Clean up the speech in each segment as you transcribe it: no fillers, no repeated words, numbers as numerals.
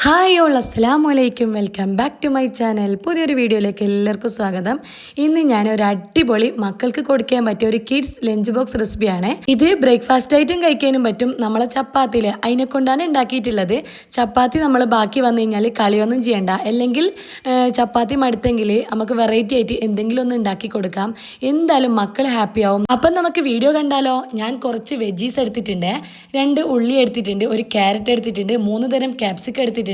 Hi all അസ്സലാമു അലൈക്കും, welcome back to my channel. പുതിയൊരു വീഡിയോയിലേക്ക് എല്ലാവർക്കും സ്വാഗതം. ഇന്ന് ഞാൻ ഒരു അടിപൊളി മക്കൾക്ക് കൊടുക്കാൻ പറ്റിയ ഒരു കിഡ്സ് ലഞ്ച് ബോക്സ് റെസിപ്പിയാണ്. ഇത് ബ്രേക്ക്ഫാസ്റ്റ് ആയിട്ടും കഴിക്കാനും പറ്റും. നമ്മളെ ചപ്പാത്തിയിൽ അതിനെ കൊണ്ടാണ് ഉണ്ടാക്കിയിട്ടുള്ളത്. ചപ്പാത്തി നമ്മൾ ബാക്കി വന്നു കഴിഞ്ഞാൽ കളിയൊന്നും ചെയ്യണ്ട. അല്ലെങ്കിൽ ചപ്പാത്തി മടുത്തെങ്കിൽ നമുക്ക് വെറൈറ്റി ആയിട്ട് എന്തെങ്കിലും ഒന്ന് ഉണ്ടാക്കി കൊടുക്കാം. എന്തായാലും മക്കൾ ഹാപ്പി ആവും. അപ്പം നമുക്ക് വീഡിയോ കണ്ടാലോ? ഞാൻ കുറച്ച് വെജീസ് എടുത്തിട്ടുണ്ട്, 2 ഉള്ളി എടുത്തിട്ടുണ്ട്, ഒരു ക്യാരറ്റ് എടുത്തിട്ടുണ്ട്, 3 തരം ക്യാപ്സിക്കം എടുത്തിട്ടുണ്ട്,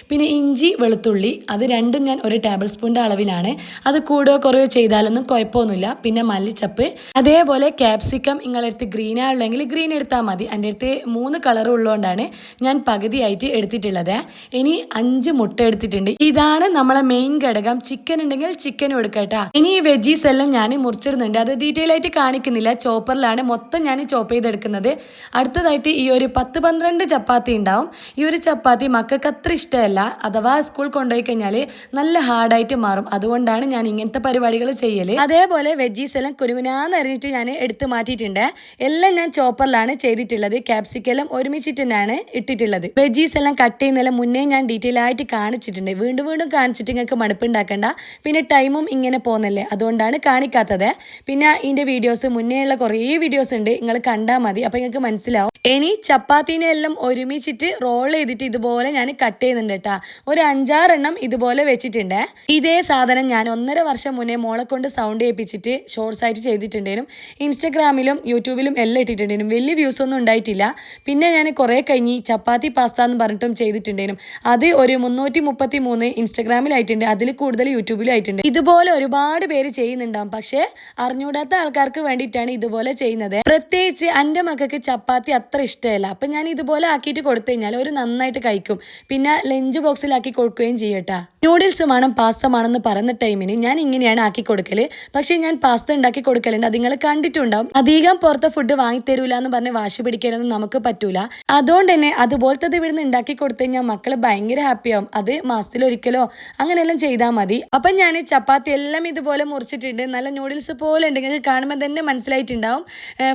പിന്നെ ഇഞ്ചി വെളുത്തുള്ളി അത് രണ്ടും ഞാൻ 1 ടേബിൾ സ്പൂണിൻ്റെ അളവിലാണ്. അത് കൂടുകയോ കുറയോ ചെയ്താലൊന്നും കുഴപ്പമൊന്നുമില്ല. പിന്നെ മല്ലിച്ചപ്പ്, അതേപോലെ ക്യാപ്സിക്കം നിങ്ങളടുത്ത് ഗ്രീൻ ആണെങ്കിൽ ഗ്രീൻ എടുത്താൽ മതി. എൻ്റെ അടുത്ത് 3 കളർ ഉള്ളതുകൊണ്ടാണ് ഞാൻ പകുതിയായിട്ട് എടുത്തിട്ടുള്ളത്. ഇനി 5 മുട്ട എടുത്തിട്ടുണ്ട്. ഇതാണ് നമ്മളെ മെയിൻ ഘടകം. ചിക്കൻ ഉണ്ടെങ്കിൽ ചിക്കനും എടുക്കട്ടാ. ഇനി ഈ വെജീസ് എല്ലാം ഞാൻ മുറിച്ചിടുന്നുണ്ട്, അത് ഡീറ്റെയിൽ ആയിട്ട് കാണിക്കുന്നില്ല. ചോപ്പറിലാണ് മൊത്തം ഞാൻ ചോപ്പ് ചെയ്തെടുക്കുന്നത്. അടുത്തതായിട്ട് ഈ ഒരു 10-12 ചപ്പാത്തി ഉണ്ടാവും. ഈ ഒരു ചപ്പാത്തി മക്കൾക്ക് അത്ര ഇഷ്ടമല്ല, അഥവാ സ്കൂൾ കൊണ്ടുപോയി കഴിഞ്ഞാൽ നല്ല ഹാർഡായിട്ട് മാറും. അതുകൊണ്ടാണ് ഞാൻ ഇങ്ങനത്തെ പരിപാടികൾ ചെയ്യൽ. അതേപോലെ വെജീസ് എല്ലാം കുരുകുനാന്ന് അരിഞ്ഞിട്ട് ഞാൻ എടുത്ത് മാറ്റിയിട്ടുണ്ട്. എല്ലാം ഞാൻ ചോപ്പറിലാണ് ചെയ്തിട്ടുള്ളത്. ക്യാപ്സിക്കം എല്ലാം ഒരുമിച്ചിട്ട് തന്നെയാണ് ഇട്ടിട്ടുള്ളത്. വെജീസ് എല്ലാം കട്ട് ചെയ്യുന്നതെല്ലാം മുന്നേ ഞാൻ ഡീറ്റെയിൽ ആയിട്ട് കാണിച്ചിട്ടുണ്ട്. വീണ്ടും വീണ്ടും കാണിച്ചിട്ട് നിങ്ങൾക്ക് മടുപ്പുണ്ടാക്കണ്ട. പിന്നെ ടൈമും ഇങ്ങനെ പോകുന്നല്ലേ, അതുകൊണ്ടാണ് കാണിക്കാത്തത്. പിന്നെ ഇതിൻ്റെ വീഡിയോസ് മുന്നേ ഉള്ള കുറേ വീഡിയോസ് ഉണ്ട്, നിങ്ങൾ കണ്ടാൽ മതി, അപ്പോൾ നിങ്ങൾക്ക് മനസ്സിലാവും. ഇനി ചപ്പാത്തിനെ എല്ലാം ഒരുമിച്ചിട്ട് റോൾ ചെയ്തിട്ട് ഇതുപോലെ ഞാൻ കട്ട് ചെയ്യുന്നുണ്ട് കേട്ടോ. ഒരു 5-6 എണ്ണം ഇതുപോലെ വെച്ചിട്ടുണ്ട്. ഇതേ സാധനം ഞാൻ 1.5 വർഷം മുന്നേ മോളെ കൊണ്ട് സൗണ്ട് ചെയ്യിപ്പിച്ചിട്ട് ഷോർട്സ് ആയിട്ട് ചെയ്തിട്ടുണ്ടേനും. ഇൻസ്റ്റഗ്രാമിലും യൂട്യൂബിലും എല്ലാം ഇട്ടിട്ടുണ്ടേനും. വലിയ വ്യൂസ് ഒന്നും ഉണ്ടായിട്ടില്ല. പിന്നെ ഞാൻ കുറേ കഴിഞ്ഞ് ചപ്പാത്തി പാസ്ത എന്ന് പറഞ്ഞിട്ടും ചെയ്തിട്ടുണ്ടേനും. അത് ഒരു 333 ഇൻസ്റ്റഗ്രാമിലായിട്ടുണ്ട്, അതിൽ കൂടുതൽ യൂട്യൂബിലും ആയിട്ടുണ്ട്. ഇതുപോലെ ഒരുപാട് പേര് ചെയ്യുന്നുണ്ടാവും, പക്ഷേ അറിഞ്ഞൂടാത്ത ആൾക്കാർക്ക് വേണ്ടിയിട്ടാണ് ഇതുപോലെ ചെയ്യുന്നത്. പ്രത്യേകിച്ച് എൻ്റെ മക്കൾക്ക് ചപ്പാത്തി അത്ര ഇഷ്ടമല്ല. അപ്പം ഞാൻ ഇതുപോലെ ആക്കിയിട്ട് കൊടുത്തു കഴിഞ്ഞാൽ ഒരു നന്നായിട്ട് കഴിക്കും. പിന്നെ ലഞ്ച് ബോക്സിലാക്കി കൊടുക്കുകയും ചെയ്യട്ടാ. നൂഡിൽസ് വേണം പാസ്ത വേണമെന്ന് പറയുന്ന ടൈമിന് ഞാൻ ഇങ്ങനെയാണ് ആക്കി കൊടുക്കൽ. പക്ഷേ ഞാൻ പാസ്ത ഉണ്ടാക്കി കൊടുക്കലുണ്ട്, അത് നിങ്ങൾ കണ്ടിട്ടുണ്ടാവും. അധികം പുറത്തെ ഫുഡ് വാങ്ങിത്തരൂല എന്ന് പറഞ്ഞ് വാശി പിടിക്കാനൊന്നും നമുക്ക് പറ്റൂല. അതുകൊണ്ട് തന്നെ അതുപോലത്തത് ഇവിടുന്ന് ഉണ്ടാക്കി കൊടുത്തു കഴിഞ്ഞാൽ മക്കൾ ഭയങ്കര ഹാപ്പിയാവും. അത് മാസത്തിലൊരിക്കലോ അങ്ങനെയെല്ലാം ചെയ്താൽ മതി. അപ്പം ഞാൻ ചപ്പാത്തി എല്ലാം ഇതുപോലെ മുറിച്ചിട്ടുണ്ട്. നല്ല നൂഡിൽസ് പോലെ ഉണ്ടെങ്കിൽ കാണുമ്പോൾ തന്നെ മനസ്സിലായിട്ടുണ്ടാവും.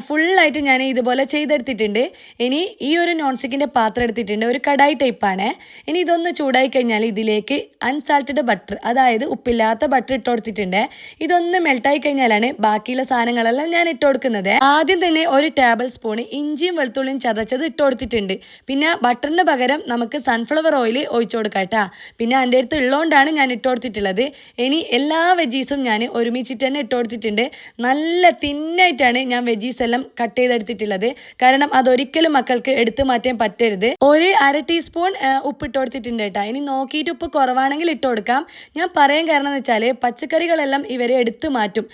ഫുള്ളായിട്ട് ഞാൻ ഇതുപോലെ ചെയ്തെടുത്തിട്ടുണ്ട്. ഇനി ഈ ഒരു നോൺ സ്റ്റിക്കിൻ്റെ പാത്രം എടുത്തിട്ടുണ്ട്, ഒരു കടായി ടൈപ്പാണ്. ഇനി ഇതൊന്ന് ചൂടായി കഴിഞ്ഞാൽ ഇതിലേക്ക് അൺസാൾട്ടഡ് ബട്ടർ, അതായത് ഉപ്പില്ലാത്ത ബട്ടർ ഇട്ട് കൊടുത്തിട്ടുണ്ട്. ഇതൊന്ന് മെൽട്ടായി കഴിഞ്ഞാലാണ് ബാക്കിയുള്ള സാധനങ്ങളെല്ലാം ഞാൻ ഇട്ട് കൊടുക്കുന്നത്. ആദ്യം തന്നെ 1 ടേബിൾ സ്പൂൺ ഇഞ്ചിയും വെളുത്തുള്ളിയും ചതച്ചത് ഇട്ട് കൊടുത്തിട്ടുണ്ട്. പിന്നെ ബട്ടറിന് പകരം നമുക്ക് സൺഫ്ലവർ ഓയിൽ ഒഴിച്ചു കൊടുക്കാം കേട്ടോ. പിന്നെ എൻ്റെ അടുത്ത് ഉള്ളതുകൊണ്ടാണ് ഞാൻ ഇട്ട് കൊടുത്തിട്ടുള്ളത്. ഇനി എല്ലാ വെജീസും ഞാൻ ഒരുമിച്ചിട്ട് തന്നെ ഇട്ട് കൊടുത്തിട്ടുണ്ട്. നല്ല തിന്നായിട്ടാണ് ഞാൻ വെജീസ് എല്ലാം കട്ട് ചെയ്തെടുത്തിട്ടുള്ളത്. കാരണം അതൊരിക്കലും മക്കൾക്ക് എടുത്തു മാറ്റാൻ പറ്റരുത്. ഒരു 1/2 ടീസ്പൂൺ ഉപ്പിട്ട് കൊടുത്തിട്ടുണ്ട് കേട്ടോ. ഇനി നോക്കിയിട്ട് ഉപ്പ് കുറവാണെങ്കിൽ ഇട്ട് കൊടുക്കാം. ഞാൻ പറയാൻ കാരണം എന്ന് വെച്ചാൽ പച്ചക്കറികളെല്ലാം ഇവരെ എടുത്തു മാറ്റും.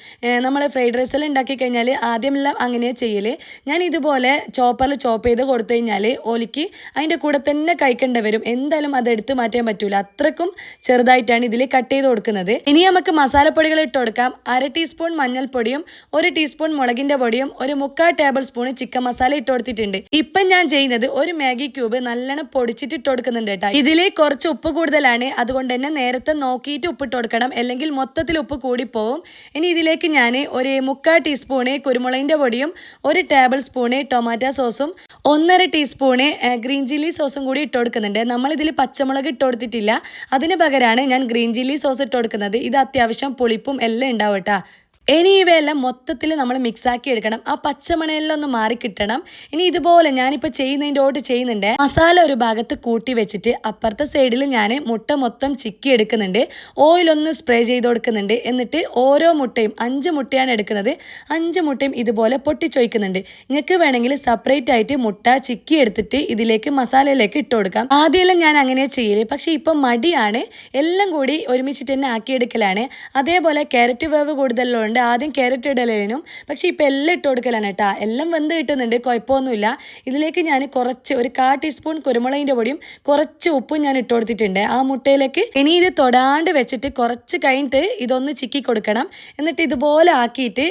നമ്മൾ ഫ്രൈഡ് റൈസെല്ലാം ഉണ്ടാക്കി കഴിഞ്ഞാൽ ആദ്യമെല്ലാം അങ്ങനെയാണ് ചെയ്യൽ. ഞാൻ ഇതുപോലെ ചോപ്പറിൽ ചോപ്പ് ചെയ്ത് കൊടുത്തു കഴിഞ്ഞാൽ ഓലിക്ക് അതിൻ്റെ കൂടെ തന്നെ കഴിക്കേണ്ടി വരും. എന്തായാലും അത് എടുത്തു മാറ്റാൻ പറ്റൂല, അത്രക്കും ചെറുതായിട്ടാണ് ഇതിൽ കട്ട് ചെയ്ത് കൊടുക്കുന്നത്. ഇനി നമുക്ക് മസാലപ്പൊടികൾ ഇട്ട് കൊടുക്കാം. 1/2 ടീസ്പൂൺ മഞ്ഞൾപ്പൊടിയും 1 ടീസ്പൂൺ മുളകിൻ്റെ പൊടിയും 1/4 ടേബിൾ സ്പൂൺ ചിക്കൻ മസാല ഇട്ട് കൊടുത്തിട്ടുണ്ട്. ഇപ്പം ഞാൻ ചെയ്യുന്നത് ഒരു മാഗി ക്യൂബ് നല്ലോണം പൊടിച്ചിട്ട് ഇട്ട് കൊടുക്കുന്നുണ്ട് കേട്ടോ. ഇതിൽ കുറച്ച് ഉപ്പ് കൂടുതലാണ്, അതുകൊണ്ട് തന്നെ നേരത്തെ നോക്കിയിട്ട് ഉപ്പിട്ട് കൊടുക്കണം, അല്ലെങ്കിൽ മൊത്തത്തിൽ ഉപ്പ് കൂടിപ്പോവും. ഇനി ഇതിലേക്ക് ഞാൻ 1/4 ടീസ്പൂണ് കുരുമുളകിൻ്റെ പൊടിയും 1 ടേബിൾ സ്പൂണ് ടൊമാറ്റോ സോസും 1.5 ടീസ്പൂണ് ഗ്രീൻ ചില്ലി സോസും കൂടി ഇട്ട് കൊടുക്കുന്നുണ്ട്. നമ്മളിതിൽ പച്ചമുളക് ഇട്ട് കൊടുത്തിട്ടില്ല, അതിന് പകരമാണ് ഞാൻ ഗ്രീൻ ചില്ലി സോസ് ഇട്ട് കൊടുക്കുന്നത്. ഇത് അത്യാവശ്യം പുളിപ്പും എല്ലാം ഉണ്ടാവും കേട്ടോ. ഇനി ഇവയെല്ലാം മൊത്തത്തിൽ നമ്മൾ മിക്സാക്കി എടുക്കണം. ആ പച്ചമണയെല്ലാം ഒന്ന് മാറിക്കിട്ടണം. ഇനി ഇതുപോലെ ഞാനിപ്പോൾ ചെയ്യുന്നുണ്ട്. മസാല ഒരു ഭാഗത്ത് കൂട്ടി വെച്ചിട്ട് അപ്പുറത്തെ സൈഡിൽ ഞാൻ മുട്ട മൊത്തം ചിക്കി എടുക്കുന്നുണ്ട്. ഓയിലൊന്ന് സ്പ്രേ ചെയ്ത് കൊടുക്കുന്നുണ്ട്. എന്നിട്ട് ഓരോ മുട്ടയും 5 മുട്ടയാണ് എടുക്കുന്നത്. 5 മുട്ടയും ഇതുപോലെ പൊട്ടിച്ചൊഴിക്കുന്നുണ്ട്. നിങ്ങൾക്ക് വേണമെങ്കിൽ സെപ്പറേറ്റ് ആയിട്ട് മുട്ട ചിക്കി എടുത്തിട്ട് ഇതിലേക്ക് മസാലയിലേക്ക് ഇട്ട് കൊടുക്കാം. ആദ്യമെല്ലാം ഞാൻ അങ്ങനെ ചെയ്യല്, പക്ഷേ ഇപ്പം മടിയാണ്. എല്ലാം കൂടി ഒരുമിച്ചിട്ട് തന്നെ ആക്കിയെടുക്കലാണ്. അതേപോലെ ക്യാരറ്റ് വേവ് കൂടുതലുണ്ട്, ആദ്യം ക്യാരറ്റ് ഇടലേനും, പക്ഷേ ഇപ്പം എല്ലാം ഇട്ട് കൊടുക്കലാണ് കേട്ടോ. എല്ലാം വെന്ത് കിട്ടുന്നുണ്ട്, കുഴപ്പമൊന്നുമില്ല. ഇതിലേക്ക് ഞാൻ കുറച്ച് ഒരു 1/4 ടീസ്പൂൺ കുരുമുളകിൻ്റെ പൊടിയും കുറച്ച് ഉപ്പും ഞാൻ ഇട്ട് കൊടുത്തിട്ടുണ്ട് ആ മുട്ടയിലേക്ക്. ഇനി ഇത് തൊടാണ്ട് വെച്ചിട്ട് കുറച്ച് കഴിഞ്ഞിട്ട് ഇതൊന്ന് ചിക്കി കൊടുക്കണം. എന്നിട്ട് ഇതുപോലെ ആക്കിയിട്ട്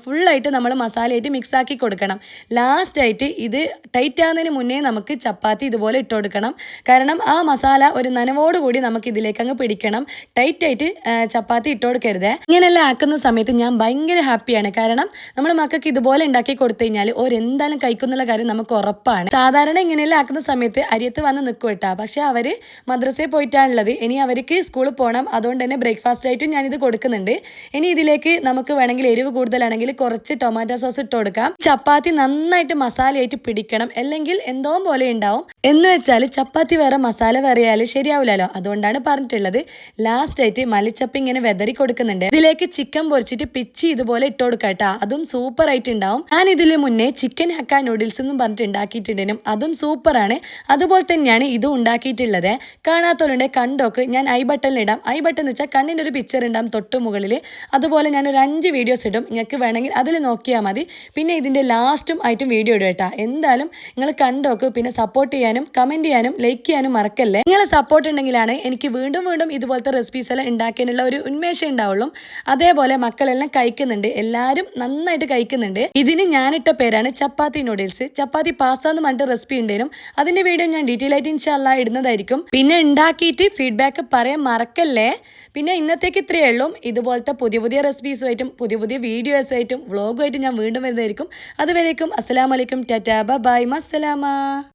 ഫുള്ളായിട്ട് നമ്മൾ മസാലയായിട്ട് മിക്സ് ആക്കി കൊടുക്കണം. ലാസ്റ്റായിട്ട് ഇത് ടൈറ്റ് ആകുന്നതിന് മുന്നേ നമുക്ക് ചപ്പാത്തി ഇതുപോലെ ഇട്ട് കൊടുക്കണം. കാരണം ആ മസാല ഒരു നനവോടുകൂടി നമുക്ക് ഇതിലേക്ക് അങ്ങ് പിടിക്കണം. ടൈറ്റായിട്ട് ചപ്പാത്തി ഇട്ട് കൊടുക്കരുത്. ഇങ്ങനെല്ലാം ആക്കുന്ന സമയത്ത് ഞാൻ ഞാൻ ഭയങ്കര ഹാപ്പിയാണ്. കാരണം നമ്മൾ മക്കൾക്ക് ഇതുപോലെ ഉണ്ടാക്കി കൊടുത്തു കഴിഞ്ഞാൽ ഓരെന്തായാലും കഴിക്കുന്നുള്ള കാര്യം നമുക്ക് ഉറപ്പാണ്. സാധാരണ ഇങ്ങനെയെല്ലാം ആക്കുന്ന സമയത്ത് അരിയത്ത് വന്ന് നിൽക്കും കേട്ടോ. പക്ഷേ അവർ മദ്രസയിൽ പോയിട്ടാണുള്ളത്. ഇനി അവർക്ക് സ്കൂളിൽ പോകണം. അതുകൊണ്ട് തന്നെ ബ്രേക്ക്ഫാസ്റ്റ് ആയിട്ടും ഞാനിത് കൊടുക്കുന്നുണ്ട്. ഇനി ഇതിലേക്ക് നമുക്ക് വേണമെങ്കിൽ എരിവ് കൂടുതലാണെങ്കിൽ കുറച്ച് ടൊമാറ്റോ സോസ് ഇട്ട് കൊടുക്കാം. ചപ്പാത്തി നന്നായിട്ട് മസാലയായിട്ട് പിടിക്കണം, അല്ലെങ്കിൽ എന്തോ പോലെ ഉണ്ടാവും. എന്ന് വെച്ചാൽ ചപ്പാത്തി വേറെ മസാല വേറെ ആയാലും ശരിയാവില്ലല്ലോ. അതുകൊണ്ടാണ് പറഞ്ഞിട്ടുള്ളത്. ലാസ്റ്റ് ആയിട്ട് മല്ലിച്ചപ്പ് ഇങ്ങനെ വെതറി കൊടുക്കുന്നുണ്ട്. ഇതിലേക്ക് ചിക്കൻ പൊരിച്ചിട്ട് പിച്ചി ഇതുപോലെ ഇട്ട് കൊടുക്കാം കേട്ടോ. അതും സൂപ്പർ ആയിട്ട് ഉണ്ടാവും. ഞാൻ ഇതിന് മുന്നേ ചിക്കൻ ഹക്ക നൂഡിൽസ് എന്നും പറഞ്ഞിട്ട് ഉണ്ടാക്കിയിട്ടുണ്ടെങ്കിലും അതും സൂപ്പറാണ്. അതുപോലെ തന്നെയാണ് ഇതും ഉണ്ടാക്കിയിട്ടുള്ളത്. കാണാത്തവരുണ്ടെ കണ്ടോക്ക്. ഞാൻ ഐ ബട്ടണിൽ ഇടാം. ഐ ബട്ടൺ എന്ന് വെച്ചാൽ കണ്ണിൻ്റെ ഒരു പിക്ചർ ഉണ്ടാവും തൊട്ട് മുകളിൽ. അതുപോലെ ഞാനൊരു 5 വീഡിയോസ് ഇടും. നിങ്ങൾക്ക് വേണമെങ്കിൽ അതിൽ നോക്കിയാൽ മതി. പിന്നെ ഇതിൻ്റെ ലാസ്റ്റും ആയിട്ടും വീഡിയോ ഇടും കേട്ടോ. എന്തായാലും നിങ്ങൾ കണ്ടോക്ക്. പിന്നെ സപ്പോർട്ട് ചെയ്യാനും കമൻറ്റ് ചെയ്യാനും ലൈക്ക് ചെയ്യാനും മറക്കല്ലേ. നിങ്ങളെ സപ്പോർട്ട് ഉണ്ടെങ്കിലാണ് എനിക്ക് വീണ്ടും വീണ്ടും ഇതുപോലത്തെ റെസിപ്പീസ് എല്ലാം ഉണ്ടാക്കാനുള്ള ഒരു ഉന്മേഷം ഉണ്ടാവുള്ളൂ. അതേപോലെ മക്കളെല്ലാം കഴിക്കുന്നുണ്ട്. എല്ലാവരും നന്നായിട്ട് കഴിക്കുന്നുണ്ട്. ഇതിന് ഞാനിട്ട പേരാണ് ചപ്പാത്തി നൂഡിൽസ്. ചപ്പാത്തി പാസ്ത എന്ന് പറഞ്ഞിട്ട് റെസിപ്പി ഉണ്ടേനും. അതിൻ്റെ വീഡിയോ ഞാൻ ഡീറ്റെയിൽ ആയിട്ട് ഇൻഷാല്ലാ ഇടുന്നതായിരിക്കും. പിന്നെ ഉണ്ടാക്കിയിട്ട് ഫീഡ്ബാക്ക് പറയാൻ മറക്കല്ലേ. പിന്നെ ഇന്നത്തേക്ക് ഇത്രയേ ഉള്ളൂ. ഇതുപോലത്തെ പുതിയ പുതിയ റെസിപ്പീസുമായിട്ടും പുതിയ പുതിയ വീഡിയോസായിട്ടും വ്ളോഗുമായിട്ടും ഞാൻ വീണ്ടും വരുന്നതായിരിക്കും. അതുവരേക്കും അസ്സലാമു അലൈക്കും, ടാറ്റാ, ബൈ, മസ്സലാമ.